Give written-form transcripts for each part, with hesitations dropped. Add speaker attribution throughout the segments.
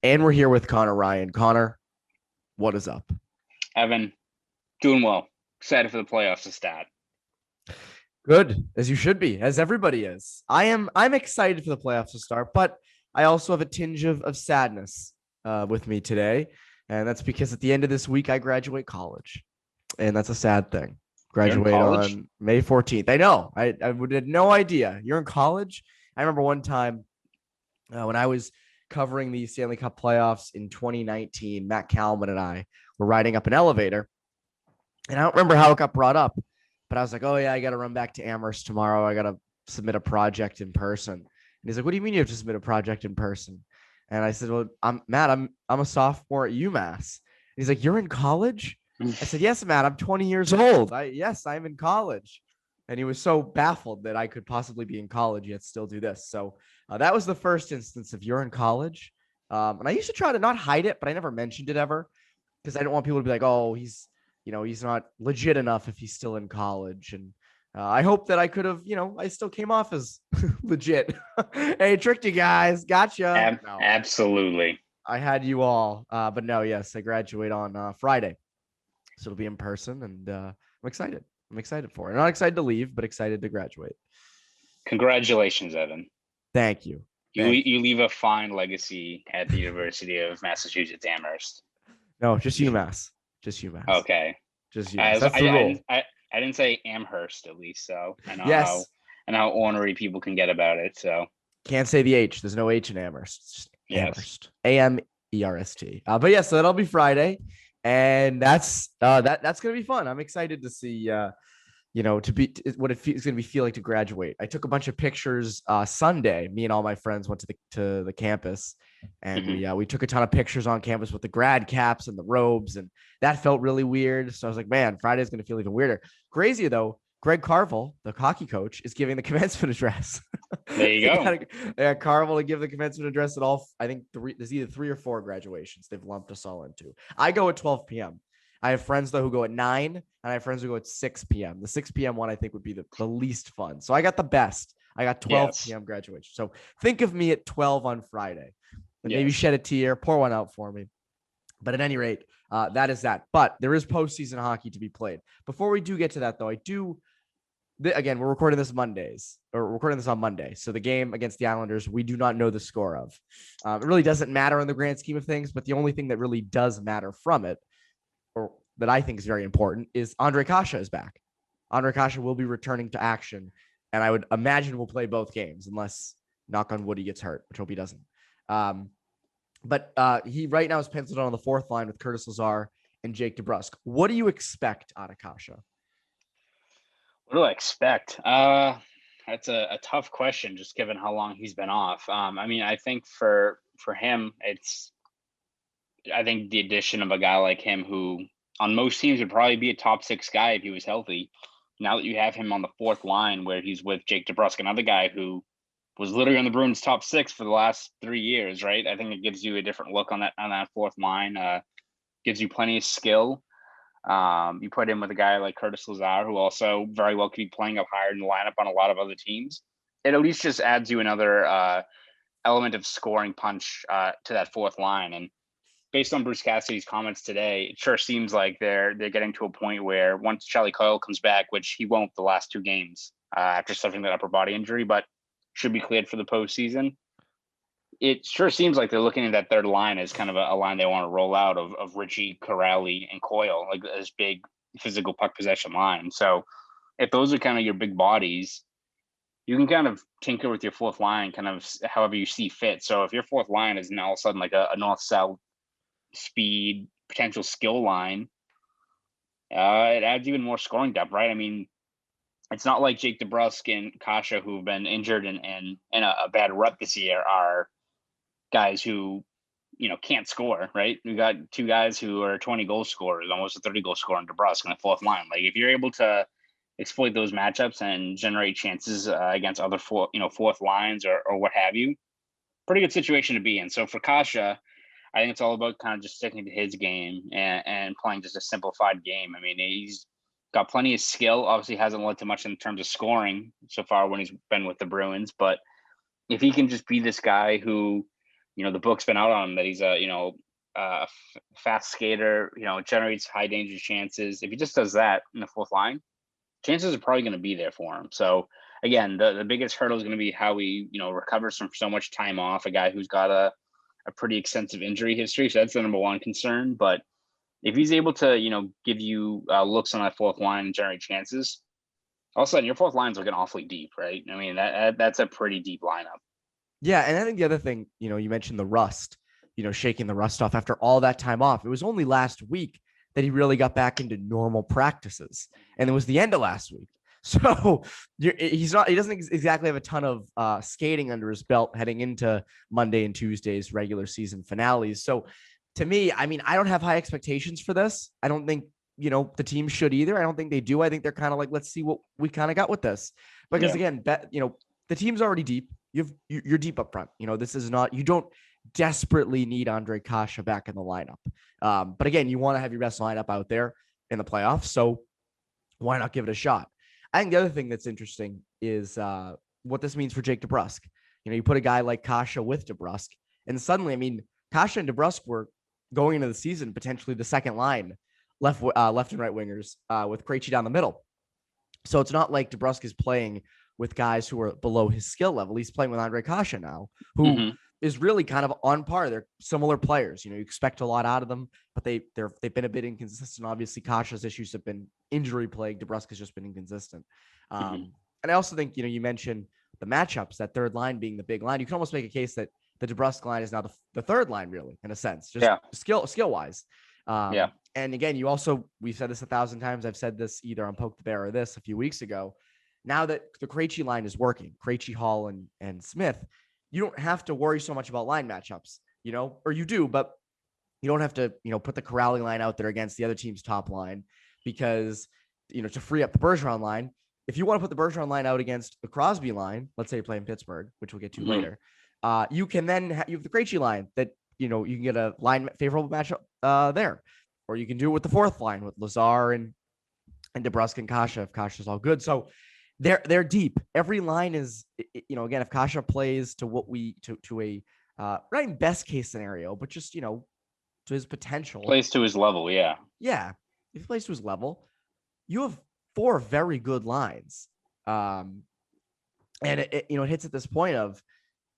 Speaker 1: And we're here with Conor Ryan. Conor, what is up?
Speaker 2: Evan, doing well. Excited for the playoffs to start.
Speaker 1: Good, as you should be, as everybody is. I'm excited for the playoffs to start, but I also have a tinge of sadness with me today. And that's because at the end of this week, I graduate college. And that's a sad thing.
Speaker 2: You're in
Speaker 1: Graduate
Speaker 2: college?
Speaker 1: on May 14th. I know. I would had no idea. You're in college? I remember one time when I was covering the Stanley Cup playoffs in 2019, Matt Kalman and I were riding up an elevator. And I don't remember how it got brought up, but I was like, oh, yeah, I got to run back to Amherst tomorrow. I got to submit a project in person. And he's like, what do you mean you have to submit a project in person? And I said, well, I'm Matt, I'm a sophomore at UMass. And he's like, you're in college? I said, yes, Matt, I'm 20 years old. Yes, I'm in college. And he was so baffled that I could possibly be in college yet still do this. So that was the first instance of you're in college. And I used to try to not hide it, but I never mentioned it ever because I don't want people to be like, oh, he's not legit enough if he's still in college. And I hope that I could have, I still came off as legit. Hey, tricked you guys. Gotcha. No,
Speaker 2: Absolutely.
Speaker 1: I had you all. But no, yes, I graduate on Friday. So it'll be in person. And I'm excited. I'm excited for it. I'm not excited to leave, but excited to graduate.
Speaker 2: Congratulations, Evan.
Speaker 1: Thank you.
Speaker 2: You
Speaker 1: Thank you.
Speaker 2: you leave a fine legacy at the University of Massachusetts Amherst.
Speaker 1: No, just UMass. Just UMass.
Speaker 2: Okay.
Speaker 1: Just UMass.
Speaker 2: As
Speaker 1: That's the rule.
Speaker 2: I didn't say Amherst at least, so
Speaker 1: Yes.
Speaker 2: I know how ornery people can get about it. So
Speaker 1: Can't say the H. There's no H in Amherst. It's just
Speaker 2: yes.
Speaker 1: Amherst. AMERST. But yeah, so that'll be Friday. And that's gonna be fun. I'm excited to see to be what it's going to be feel like to graduate. I took a bunch of pictures Sunday. Me and all my friends went to the campus, and
Speaker 2: Mhm.
Speaker 1: we took a ton of pictures on campus with the grad caps and the robes, and that felt really weird. So I was like, man, Friday's going to feel even weirder. Crazy though. Greg Carvel, the hockey coach, is giving the commencement address.
Speaker 2: There you go.
Speaker 1: They got Carvel to give the commencement address at all. I think there's either 3 or 4 graduations they've lumped us all into. I go at 12 p.m. I have friends though who go at 9, and I have friends who go at 6 p.m. The 6 p.m. one I think would be the least fun. So I got the best. I got 12
Speaker 2: Yes.
Speaker 1: p.m. graduation. So think of me at 12 on Friday, and maybe
Speaker 2: Yes.
Speaker 1: shed a tear, pour one out for me. But at any rate, that is that. But there is postseason hockey to be played. Before we do get to that, though, again, we're recording this on Monday. So the game against the Islanders, we do not know the score of. It really doesn't matter in the grand scheme of things, but the only thing that really does matter from it, or that I think is very important, is Andre Kase is back. Andre Kase will be returning to action, and I would imagine we'll play both games unless, knock on wood, he gets hurt, which I hope he doesn't. But he right now is penciled on the fourth line with Curtis Lazar and Jake DeBrusk. What do you expect out of Kase?
Speaker 2: What do I expect? That's a tough question, just given how long he's been off. I mean, I think for him, I think the addition of a guy like him, who on most teams would probably be a top 6 guy if he was healthy. Now that you have him on the fourth line, where he's with Jake DeBrusk, another guy who was literally on the Bruins top 6 for the last 3 years, right? I think it gives you a different look on that fourth line. Gives you plenty of skill. You put in with a guy like Curtis Lazar, who also very well could be playing up higher in the lineup on a lot of other teams. It at least just adds you another element of scoring punch to that fourth line. And based on Bruce Cassidy's comments today, it sure seems like they're getting to a point where once Charlie Coyle comes back, which he won't the last 2 games after suffering that upper body injury, but should be cleared for the postseason. It sure seems like they're looking at that third line as kind of a line they want to roll out of Richie, Corrali, and Coyle, like this big physical puck possession line. So if those are kind of your big bodies, you can kind of tinker with your fourth line kind of however you see fit. So if your fourth line is now all of a sudden like a north-south speed, potential skill line, it adds even more scoring depth, right? I mean, it's not like Jake DeBrusk and Kasha, who've been injured and in a bad rut this year, are guys who can't score, right? We got 2 guys who are 20 goal scorers, almost a 30 goal scorer in DeBrusk on the fourth line. Like if you're able to exploit those matchups and generate chances against other fourth lines or what have you, pretty good situation to be in. So for Kasha, I think it's all about kind of just sticking to his game and playing just a simplified game. I mean, he's got plenty of skill. Obviously hasn't led to much in terms of scoring so far when he's been with the Bruins, but if he can just be this guy who the book's been out on him that he's fast skater, generates high danger chances. If he just does that in the fourth line, chances are probably going to be there for him. So again, the biggest hurdle is going to be how he, recovers from so much time off, a guy who's got a pretty extensive injury history. So that's the number one concern. But if he's able to, give you looks on that fourth line and generate chances, all of a sudden your fourth line's looking awfully deep, right? I mean, that's a pretty deep lineup.
Speaker 1: Yeah, and I think the other thing, you mentioned the rust, shaking the rust off after all that time off. It was only last week that he really got back into normal practices, and it was the end of last week. So he doesn't exactly have a ton of skating under his belt heading into Monday and Tuesday's regular season finales. So to me, I mean, I don't have high expectations for this. I don't think, the team should either. I don't think they do. I think they're kind of like, let's see what we kind of got with this. Because again, the team's already deep. You're deep up front. This is not, you don't desperately need Andre Kase back in the lineup. But again, you want to have your best lineup out there in the playoffs. So why not give it a shot? I think the other thing that's interesting is what this means for Jake DeBrusk. You put a guy like Kase with DeBrusk, and suddenly, I mean, Kase and DeBrusk were going into the season potentially the second line left and right wingers with Krejci down the middle. So it's not like DeBrusk is playing with guys who are below his skill level. He's playing with Andre Kase now, who is really kind of on par. They're similar players. You expect a lot out of them, but they've been a bit inconsistent. Obviously, Kasha's issues have been injury plagued. DeBrusk has just been inconsistent. And I also think, you mentioned the matchups, that third line being the big line. You can almost make a case that the DeBrusk line is now the third line, really, in a sense, just skill wise. And again, we've said this 1,000 times. I've said this either on Poke the Bear or this a few weeks ago. Now that the Krejci line is working, Krejci, Hall, and Smith, you don't have to worry so much about line matchups, or you do, but you don't have to, put the Corrali line out there against the other team's top line because, to free up the Bergeron line. If you want to put the Bergeron line out against the Crosby line, let's say you're playing Pittsburgh, which we'll get to later, you can then you have the Krejci line that, you can get a line favorable matchup there, or you can do it with the fourth line with Lazar and DeBrusk and Kase if Kase is all good. So they're deep. Every line is, again, if Kase plays to what to a not even best case scenario, but just, to his potential.
Speaker 2: Plays to his level. Yeah.
Speaker 1: Yeah. If he plays to his level, you have 4 very good lines. And it hits at this point of,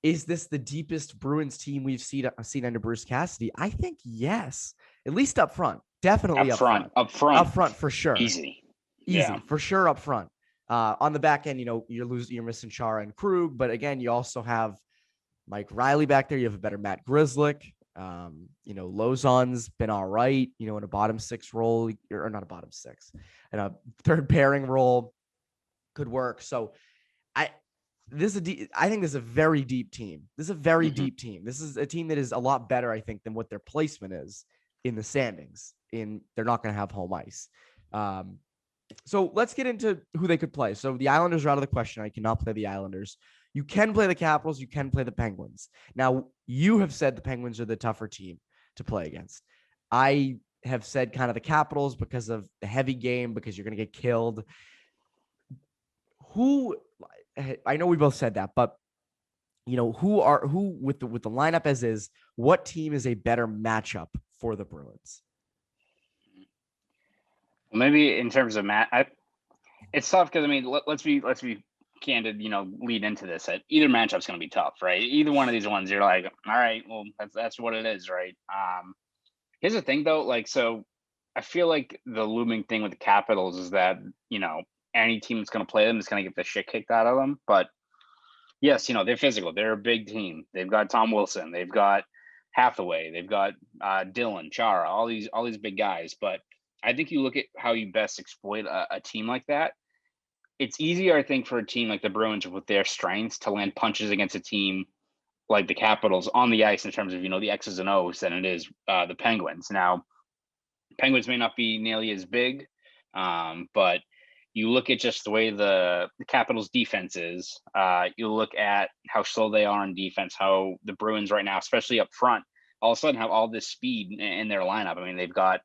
Speaker 1: is this the deepest Bruins team we've seen under Bruce Cassidy? I think yes, at least up front. Definitely up front. Up front for sure.
Speaker 2: Easy
Speaker 1: for sure up front. On the back end, you're missing Chara and Krug, but again, you also have Mike Riley back there. You have a better Matt Grzelcyk. Lozon's been all right, in a bottom 6 role, or not a bottom 6, and a third pairing role could work. So I think this is a very deep team. This is a very deep team. This is a team that is a lot better, I think, than what their placement is in the standings. They're not going to have home ice. So let's get into who they could play. So the Islanders are out of the question. I cannot play the Islanders. You can play the Capitals. You can play the Penguins. Now, you have said the Penguins are the tougher team to play against. I have said kind of the Capitals because of the heavy game, because you're going to get killed. I know we both said that, but who with the lineup as is, what team is a better matchup for the Bruins?
Speaker 2: Maybe in terms of it's tough because, I mean, let's be candid, lead into this. That either matchup's going to be tough, right? Either one of these ones, you're like, all right, well, that's what it is, right? Here's the thing, though. So I feel like the looming thing with the Capitals is that, any team that's going to play them is going to get the shit kicked out of them. But yes, they're physical. They're a big team. They've got Tom Wilson. They've got Hathaway. They've got Dylan, Chara, all these big guys. But I think you look at how you best exploit a team like that. It's easier, I think, for a team like the Bruins with their strengths to land punches against a team like the Capitals on the ice in terms of, the X's and O's than it is the Penguins. Now, Penguins may not be nearly as big, but you look at just the way the Capitals defense is, you look at how slow they are on defense, how the Bruins right now, especially up front, all of a sudden have all this speed in their lineup. I mean, they've got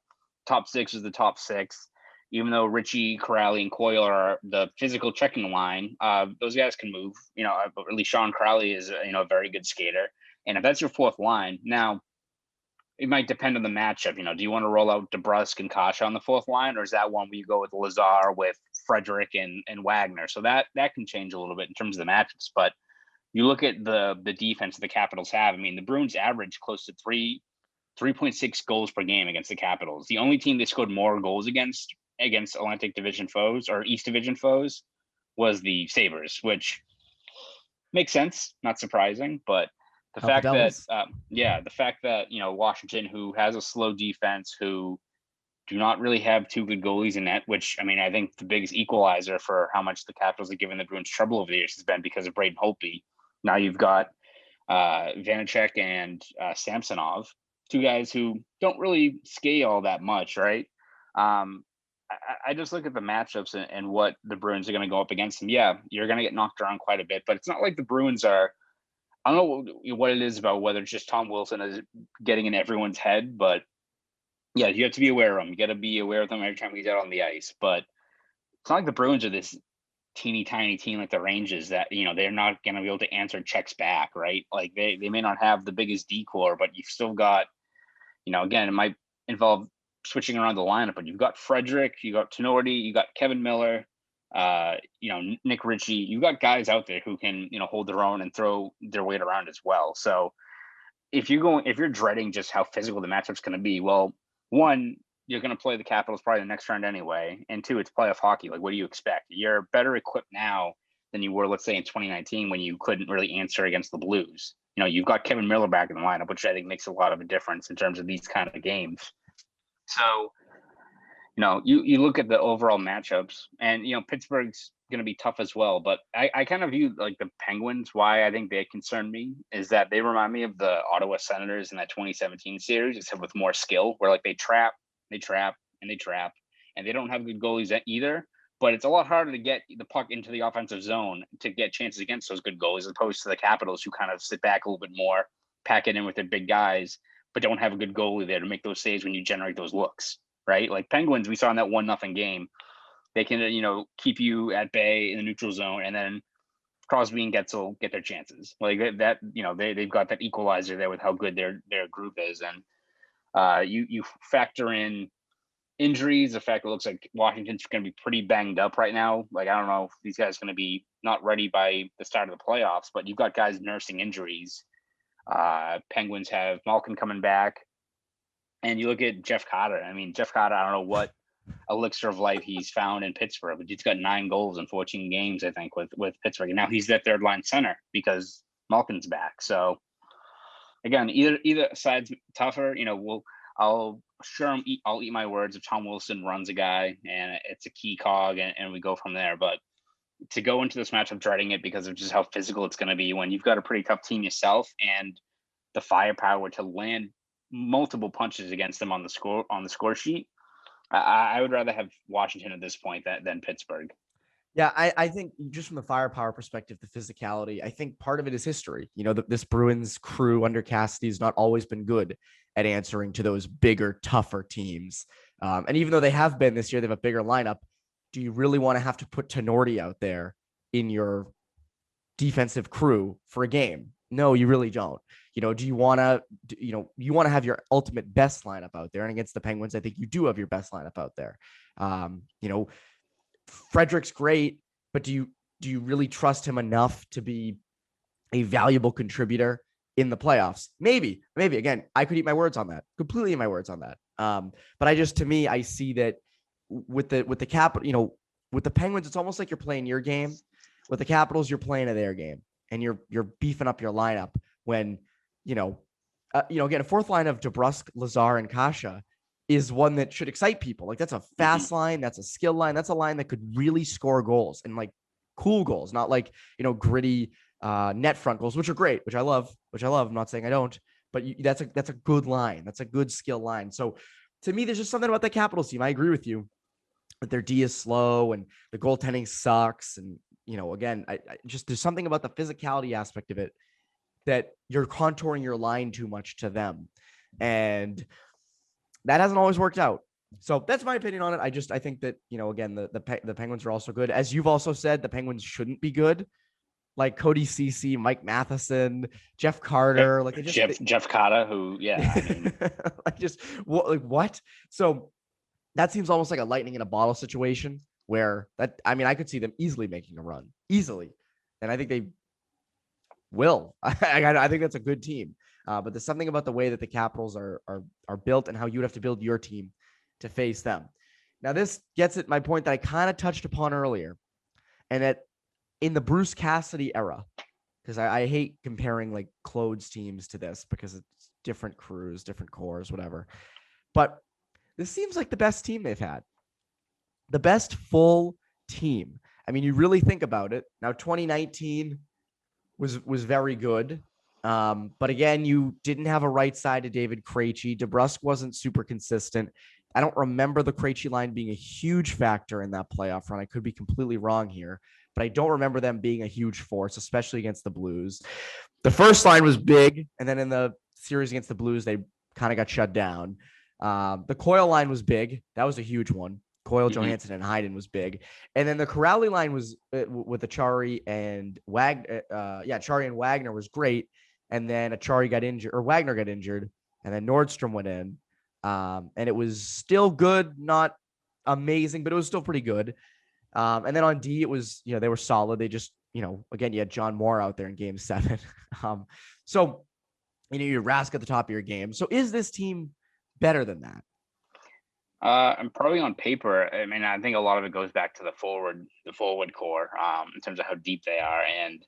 Speaker 2: top 6 is the top 6. Even though Richie, Corrali, and Coyle are the physical checking line, those guys can move. At least Sean Corrali is, a very good skater. And if that's your fourth line, now it might depend on the matchup. Do you want to roll out DeBrusk and Kase on the fourth line, or is that one where you go with Lazar with Frederick and Wagner? So that can change a little bit in terms of the matchups. But you look at the defense the Capitals have. I mean, the Bruins average close to 3.6 goals per game against the Capitals. The only team they scored more goals against Atlantic Division foes or East Division foes was the Sabres, which makes sense, not surprising, but the fact that Washington, who has a slow defense, who do not really have two good goalies in net, which, I mean, I think the biggest equalizer for how much the Capitals have given the Bruins trouble over the years has been because of Braden Holtby. Now you've got Vanacek and Samsonov, two guys who don't really scale all that much, right? I just look at the matchups and what the Bruins are going to go up against them. Yeah, you're going to get knocked around quite a bit, but it's not like the Bruins are – I don't know what it is about whether it's just Tom Wilson is getting in everyone's head, but yeah, you have to be aware of him. You got to be aware of him every time he's out on the ice. But it's not like the Bruins are this teeny tiny team like the Rangers that, they're not going to be able to answer checks back, right? Like they may not have the biggest D-core, but you've still got, again, it might involve switching around the lineup, but you've got Frederick, you got Tenorti, you got Kevin Miller, Nick Ritchie. You've got guys out there who can, hold their own and throw their weight around as well. So if you're dreading just how physical the matchup's going to be, well, one, you're going to play the Capitals probably the next round anyway, and two, it's playoff hockey. Like, what do you expect? You're better equipped now than you were, let's say, in 2019 when you couldn't really answer against the Blues. You've got Kevin Miller back in the lineup, which I think makes a lot of a difference in terms of these kind of games. So, you look at the overall matchups, and Pittsburgh's going to be tough as well. But I kind of view like the Penguins. Why I think they concern me is that they remind me of the Ottawa Senators in that 2017 series, except with more skill, where like they trap, and they don't have good goalies either. But it's a lot harder to get the puck into the offensive zone to get chances against those good goalies, as opposed to the Capitals, who kind of sit back a little bit more, pack it in with their big guys, but don't have a good goalie there to make those saves when you generate those looks. Right? Like Penguins, we saw in that 1-0 game, they can, keep you at bay in the neutral zone, and then Crosby and Getzel get their chances. Like that, they've got that equalizer there with how good their group is. And you factor in injuries, the fact it looks like Washington's going to be pretty banged up right now. Like, I don't know if these guys are going to be not ready by the start of the playoffs, but you've got guys nursing injuries. Penguins have Malkin coming back. And you look at Jeff Carter. I mean, Jeff Carter, I don't know what elixir of life he's found in Pittsburgh, but he's got 9 goals in 14 games, I think, with Pittsburgh. And now he's their third line center because Malkin's back. So again, either side's tougher. I'll eat my words if Tom Wilson runs a guy and it's a key cog and we go from there. But to go into this matchup dreading it because of just how physical it's going to be when you've got a pretty tough team yourself and the firepower to land multiple punches against them on the score sheet, I would rather have Washington at this point than Pittsburgh.
Speaker 1: Yeah, I think just from the firepower perspective, the physicality, I think part of it is history. This Bruins crew under Cassidy has not always been good at answering to those bigger, tougher teams. And even though they have been this year, they have a bigger lineup. Do you really want to have to put Tenorti out there in your defensive crew for a game? No, you really don't. Do you want to have your ultimate best lineup out there? And against the Penguins, I think you do have your best lineup out there. Frederick's great, but do you really trust him enough to be a valuable contributor in the playoffs? Maybe again, I could eat my words on that, completely eat my words on that. But I see that with the Capital, with the Penguins, it's almost like you're playing your game. With the Capitals, you're playing their game, and you're beefing up your lineup when, again, a fourth line of DeBrusk, Lazar, and Kase is one that should excite people. Like, that's a fast line. That's a skill line. That's a line that could really score goals, and like cool goals, not like, gritty net front goals, which are great, which I love. I'm not saying I don't, but that's a good line. That's a good skill line. So to me, there's just something about the Capitals team. I agree with you that their D is slow and the goaltending sucks. And, again, I just, there's something about the physicality aspect of it that you're contouring your line too much to them. And that hasn't always worked out. So that's my opinion on it. I think that, again, the Penguins are also good. As you've also said, the Penguins shouldn't be good. like Cody Cece, Mike Matheson, Jeff Carter, like
Speaker 2: Jeff Cotta, who, yeah, I mean,
Speaker 1: like just what? So that seems almost like a lightning in a bottle situation where I could see them easily making a run, easily, and I think they will. I think that's a good team, but there's something about the way that the Capitals are built and how you would have to build your team to face them. Now, this gets at my point that I kind of touched upon earlier, and that in the Bruce Cassidy era, because I hate comparing like clothes teams to this because it's different crews, different cores, whatever. But this seems like the best team they've had, the best full team. I mean, you really think about it. Now, 2019 was very good. But again, you didn't have a right side to David Krejci. DeBrusk wasn't super consistent. I don't remember the Krejci line being a huge factor in that playoff run. I could be completely wrong here, but I don't remember them being a huge force, especially against the Blues. The first line was big, and then in the series against the Blues, they kind of got shut down. The Coyle line was big. That was a huge one. Coyle, Johansson, and Hyden was big. And then the Corrali line was with Achari and Wagner. Achari and Wagner was great. And then Achari got injured, or Wagner got injured, and then Nordstrom went in. And it was still good, not amazing, but it was still pretty good. And then on D, it was, they were solid. They just, again, you had John Moore out there in game 7. So, you Rask at the top of your game. So is this team better than that?
Speaker 2: I'm probably on paper. I mean, I think a lot of it goes back to the forward core, in terms of how deep they are. And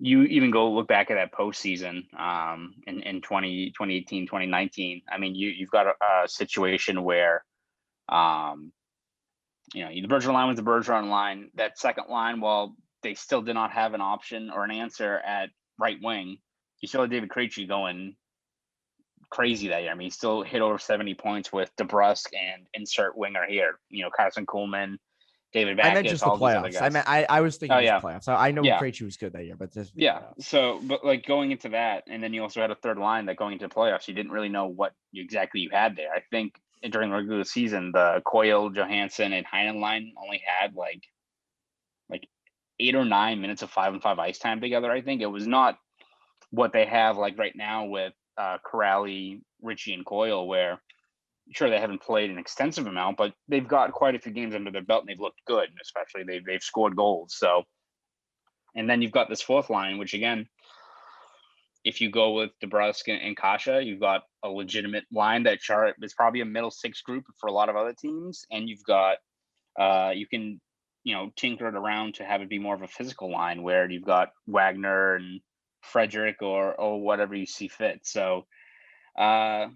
Speaker 2: you even go look back at that postseason, in 2018, 2019. I mean, you've got a situation where, the Bergeron line was the Bergeron line. That second line, while they still did not have an option or an answer at right wing, you still had David Krejci going crazy that year. I mean, he still hit over 70 points with DeBrusk and insert winger here. Carson Coleman, David Backes.
Speaker 1: I meant just the playoffs. I was thinking just playoffs. I know Krejci was good that year, but just
Speaker 2: So, but like going into that, and then you also had a third line that going into the playoffs, you didn't really know what exactly you had there. I think during the regular season, the Coyle, Johansson, and Heinen line only had like 8 or 9 minutes of 5-on-5 ice time together. I think it was not what they have like right now with Corrali, Ritchie, and Coyle, where sure they haven't played an extensive amount, but they've got quite a few games under their belt and they've looked good, and especially they've scored goals. So, and then you've got this fourth line, which again, if you go with DeBrusk and Kase, you've got a legitimate line that is probably a middle six group for a lot of other teams, and you've got you can tinker it around to have it be more of a physical line where you've got Wagner and Frederick or whatever you see fit. So, I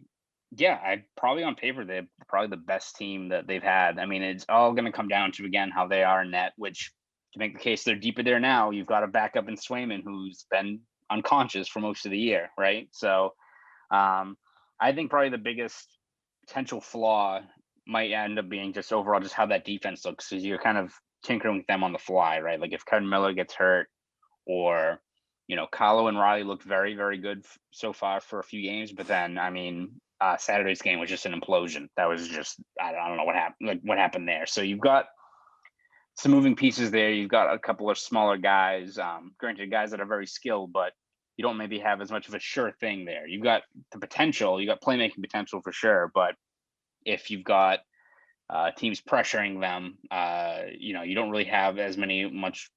Speaker 2: probably on paper they're probably the best team that they've had. I mean, it's all going to come down to again how they are in net. Which to make the case they're deeper there now, you've got a backup in Swayman who's been unconscious for most of the year, right? So, I think probably the biggest potential flaw might end up being just overall just how that defense looks, because you're kind of tinkering with them on the fly, right? Like if Kevin Miller gets hurt, or Kahlo and Riley looked very, very good so far for a few games, but then I mean, Saturday's game was just an implosion. That was just I don't know what happened. Like what happened there. So you've got some moving pieces there. You've got a couple of smaller guys, granted guys that are very skilled, but you don't maybe have as much of a sure thing there. You've got the potential, you got playmaking potential for sure, but if you've got teams pressuring them, you don't really have as much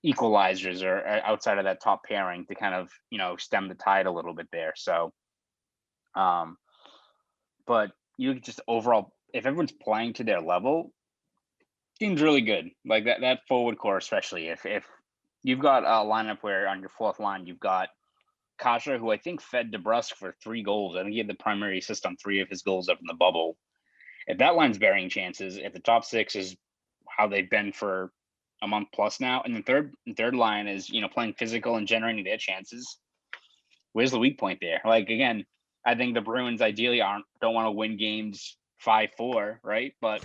Speaker 2: equalizers or outside of that top pairing to kind of stem the tide a little bit there. So, but you just overall, if everyone's playing to their level, team's really good. Like that forward core, especially if you've got a lineup where on your fourth line you've got Kase, who I think fed DeBrusk for 3 goals. I think he had the primary assist on 3 of his goals up in the bubble. If that line's bearing chances, if the top 6 is how they've been for a month plus now, and the third line is playing physical and generating their chances, where's the weak point there? Like again, I think the Bruins ideally don't want to win games 5-4, right? But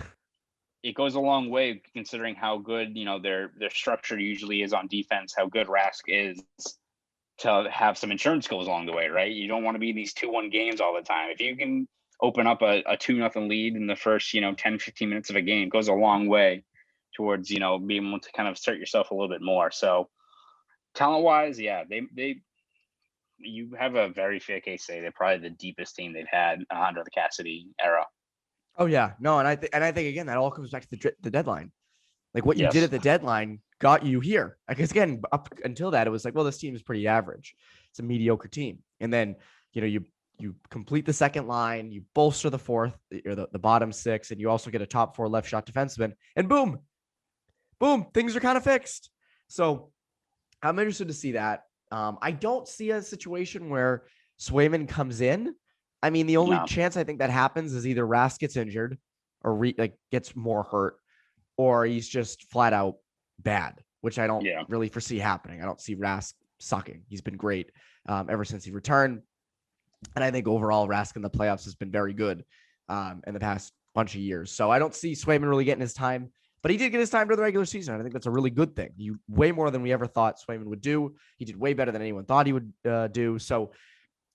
Speaker 2: it goes a long way considering how good their structure usually is on defense, how good Rask is to have some insurance goals along the way, right? You don't want to be in these 2-1 games all the time. If you can open up a 2-0 lead in the first 10, 15 minutes of a game, it goes a long way towards being able to kind of assert yourself a little bit more. So talent wise, yeah, you have a very fair case to say they're probably the deepest team they've had under the Cassidy era.
Speaker 1: Oh yeah, no, and I think again that all comes back to the deadline. Like what you did
Speaker 2: Yes.
Speaker 1: at the deadline got you here. Because again, up until that, it was like, well, this team is pretty average. It's a mediocre team, and then you complete the second line, you bolster the fourth or the bottom six, and you also get a top four left shot defenseman, and boom, things are kind of fixed. So I'm interested to see that. I don't see a situation where Swayman comes in. I mean, the only chance I think that happens is either Rask gets injured or gets more hurt, or he's just flat out bad, which I don't really foresee happening. I don't see Rask sucking. He's been great ever since he returned. And I think overall Rask in the playoffs has been very good in the past bunch of years. So I don't see Swayman really getting his time, but he did get his time during the regular season. I think that's a really good thing. Way more than we ever thought Swayman would do. He did way better than anyone thought he would do. So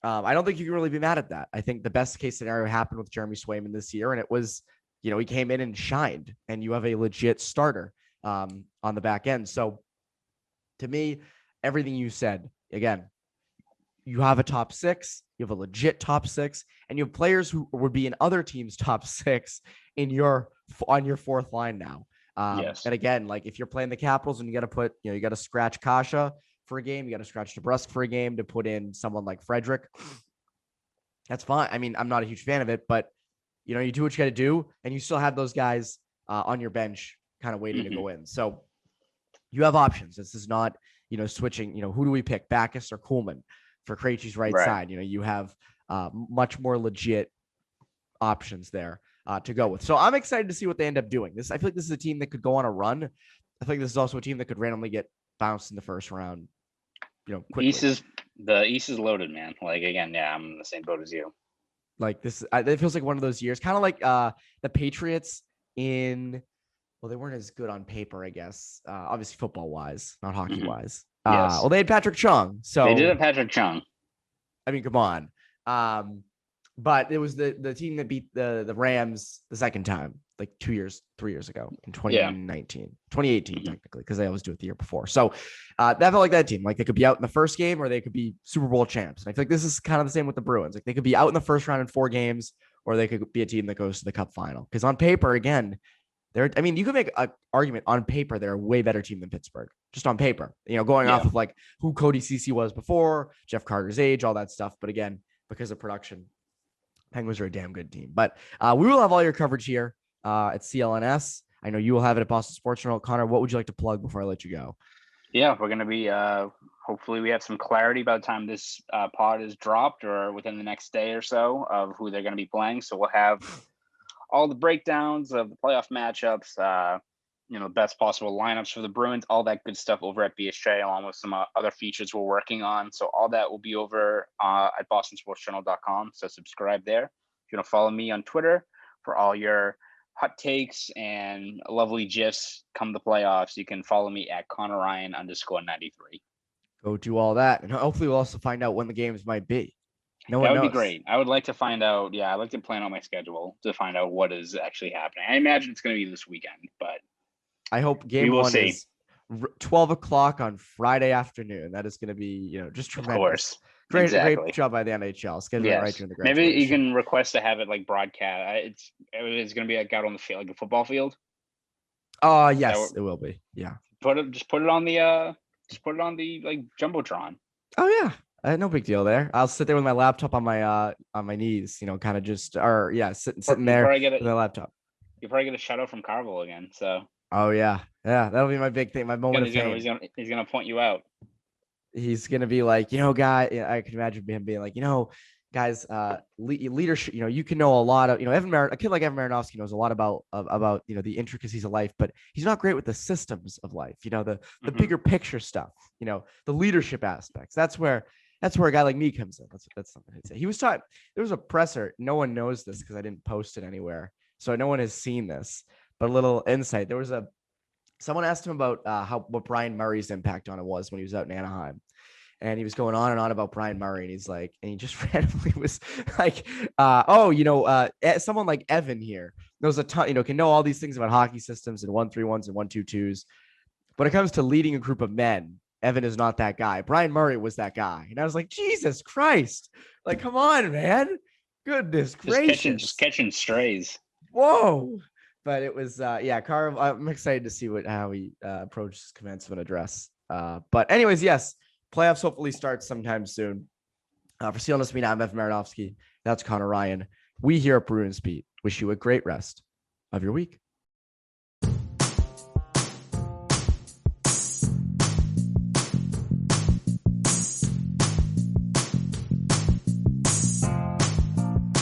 Speaker 1: I don't think you can really be mad at that. I think the best case scenario happened with Jeremy Swayman this year, and it was, he came in and shined, and you have a legit starter on the back end. So to me, everything you said, again, you have a top six, you have a legit top six, and you have players who would be in other teams' top six on your fourth line now.
Speaker 2: Yes.
Speaker 1: And again, like if you're playing the Capitals and you got to put, you got to scratch Kase for a game, you got to scratch DeBrusk for a game to put in someone like Frederick. That's fine. I mean, I'm not a huge fan of it, but you do what you got to do, and you still have those guys on your bench kind of waiting to go in. So you have options. This is not, switching, who do we pick, Backus or Kuhlman for Krejci's right side? You have much more legit options there to go with. So I'm excited to see what they end up doing. I feel like this is a team that could go on a run. I think this is also a team that could randomly get bounced in the first round, quickly.
Speaker 2: The East is loaded, man. Like, again, yeah, I'm in the same boat as you.
Speaker 1: Like this, it feels like one of those years, kind of like the Patriots well, they weren't as good on paper, I guess. Obviously football wise, not hockey wise.
Speaker 2: Yes.
Speaker 1: Well, they had Patrick Chung. So
Speaker 2: they did have Patrick Chung.
Speaker 1: I mean, come on. But it was the team that beat the Rams the second time, like 3 years ago in 2018, technically, because they always do it the year before. So that felt like that team. Like they could be out in the first game or they could be Super Bowl champs. And I feel like this is kind of the same with the Bruins. Like they could be out in the first round in 4 games, or they could be a team that goes to the Cup final. Because on paper, again, you could make an argument on paper they're a way better team than Pittsburgh, just on paper. Going off of like who Cody Cece was before, Jeff Carter's age, all that stuff. But again, because of production, Penguins are a damn good team. But we will have all your coverage here at CLNS. I know you will have it at Boston Sports Journal. Connor, what would you like to plug before I let you go?
Speaker 2: Yeah, we're going to be hopefully we have some clarity by the time this pod is dropped or within the next day or so of who they're going to be playing. So we'll have all the breakdowns of the playoff matchups, best possible lineups for the Bruins, all that good stuff over at BSJ, along with some other features we're working on. So all that will be over at bostonsportsjournal.com. So subscribe there. If you want to follow me on Twitter for all your hot takes and lovely gifs come the playoffs, you can follow me at Conor Ryan _93.
Speaker 1: Go do all that. And hopefully we'll also find out when the games might be.
Speaker 2: That would be great. I would like to find out. Yeah, I'd like to plan out my schedule to find out what is actually happening. I imagine it's going to be this weekend, but
Speaker 1: I hope game one is 12 o'clock on Friday afternoon. That is going to be, just tremendous. Of course. Great job by the NHL. Scheduling right during the graduation.
Speaker 2: Maybe you can request to have it like broadcast. It's going to be like out on the field, like a football field.
Speaker 1: Oh, yes, it will be. Yeah.
Speaker 2: Just put it on the like Jumbotron.
Speaker 1: Oh yeah. No big deal there. I'll sit there with my laptop on my knees, kind of just, sitting there with my laptop.
Speaker 2: You probably get a shout out from Carvel again. So.
Speaker 1: Oh yeah, that'll be my big thing, my moment of fame.
Speaker 2: He's gonna point you out.
Speaker 1: He's gonna be like, guy. I can imagine him being like, guys, leadership. You can know a lot of, a kid like Evan Marinofsky knows a lot about the intricacies of life, but he's not great with the systems of life. The bigger picture stuff. The leadership aspects. That's where a guy like me comes in. That's something I'd say. He was taught. There was a presser. No one knows this because I didn't post it anywhere, so no one has seen this. But a little insight. There was someone asked him about what Brian Murray's impact on him was when he was out in Anaheim, and he was going on and on about Brian Murray, and he's like, and he just randomly was like, someone like Evan here knows a ton, can know all these things about hockey systems and 1-3-1s and 1-2-2s, but when it comes to leading a group of men, Evan is not that guy. Brian Murray was that guy. And I was like, Jesus Christ. Like, come on, man. Goodness gracious.
Speaker 2: Just catching strays.
Speaker 1: Whoa. But it was, Carl, I'm excited to see how he approaches commencement address. But anyways, yes, playoffs hopefully start sometime soon. For CLNS Media, I'm Evan Marinofsky. That's Conor Ryan. We here at Bruins Beat wish you a great rest of your week.